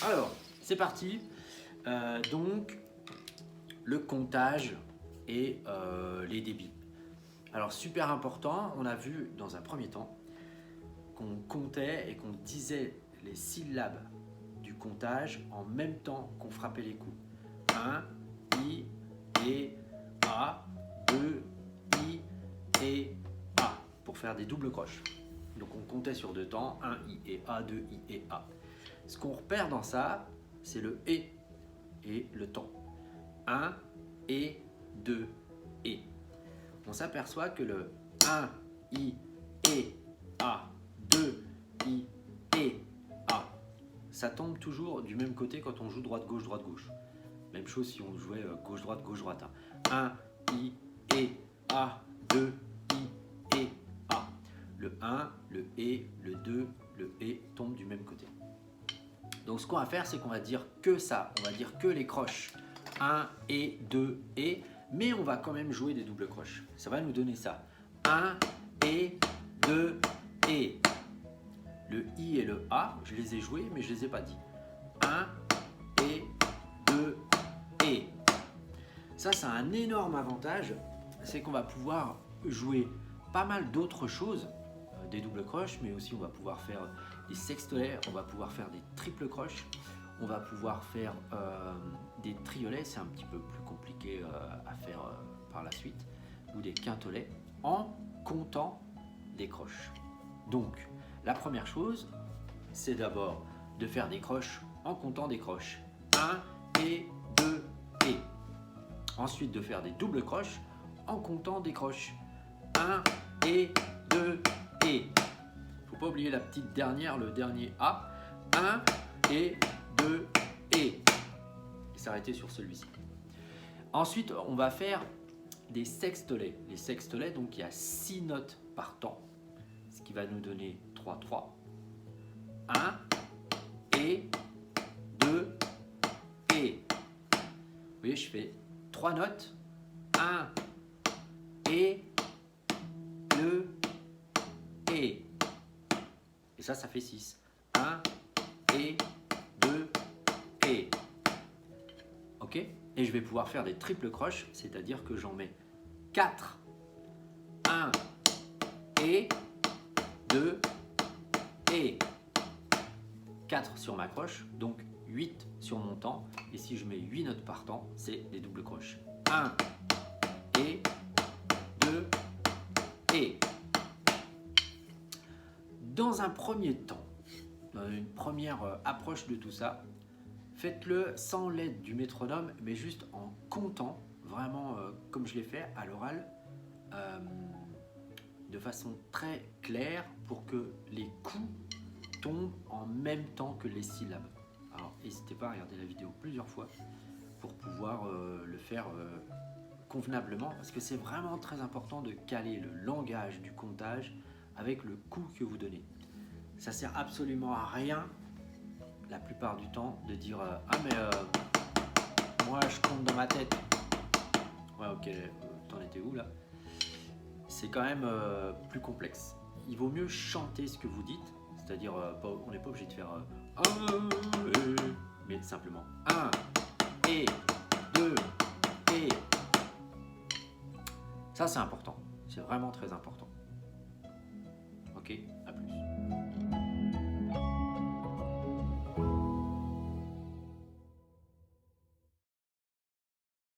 Alors, c'est parti. Donc, le comptage et les débits. Alors, super important, on a vu dans un premier temps qu'on comptait et qu'on disait les syllabes du comptage en même temps qu'on frappait les coups. 1, I, et, A, 2, I, et, A, pour faire des doubles croches. Donc on comptait sur deux temps, 1, I et A, 2, I et A. Ce qu'on repère dans ça, c'est le et le temps. 1 et 2 et. On s'aperçoit que le 1, I, et, A, 2, I, et, A, ça tombe toujours du même côté quand on joue droite-gauche, droite-gauche. Même chose si on jouait gauche-droite, gauche-droite. 1, I, et, A, 2, I, et, A. Le 1, le et, le 2, le et tombent du même côté. Donc ce qu'on va faire, c'est qu'on va dire que ça. On va dire que les croches 1 et 2 et, mais on va quand même jouer des doubles croches. Ça va nous donner ça. 1 et 2 et. Le I et le A, je les ai joués, mais je ne les ai pas dit. 1 et 2 et. Ça, c'est un énorme avantage, c'est qu'on va pouvoir jouer pas mal d'autres choses, des doubles croches, mais aussi on va pouvoir faire des sextolets, on va pouvoir faire des triples croches, on va pouvoir faire des triolets, c'est un petit peu plus compliqué à faire par la suite, ou des quintolets, en comptant des croches. Donc, la première chose, c'est d'abord de faire des croches en comptant des croches. 1 et 2 et. Ensuite, de faire des doubles croches en comptant des croches. 1 et 2 et. Faut pas oublier la petite dernière, le dernier A. 1 et 2 et. Et s'arrêter sur celui-ci. Ensuite, on va faire des sextolets. Les sextolets, donc il y a 6 notes par temps, ce qui va nous donner 3, 3. 1 et 2 et. Vous voyez, je fais 3 notes, 1 et 2 et. Et ça fait 6. 1 et 2 et. Ok? Et je vais pouvoir faire des triples croches, c'est-à-dire que j'en mets 4. 1 et 2 et. 4 sur ma croche, donc 8 sur mon temps. Et si je mets 8 notes par temps, c'est des doubles croches. 1 et 2 et. Dans un premier temps, dans une première approche de tout ça, faites-le sans l'aide du métronome, mais juste en comptant, vraiment comme je l'ai fait à l'oral, de façon très claire pour que les coups tombent en même temps que les syllabes. Alors n'hésitez pas à regarder la vidéo plusieurs fois pour pouvoir le faire convenablement, parce que c'est vraiment très important de caler le langage du comptage avec le coup que vous donnez. Ça sert absolument à rien la plupart du temps de dire ah mais moi je compte dans ma tête. Ouais, ok, t'en étais où là? C'est quand même plus complexe. Il vaut mieux chanter ce que vous dites, c'est-à-dire on n'est pas obligé de faire mais simplement 1 et 2 et. Ça c'est important, c'est vraiment très important. Ok?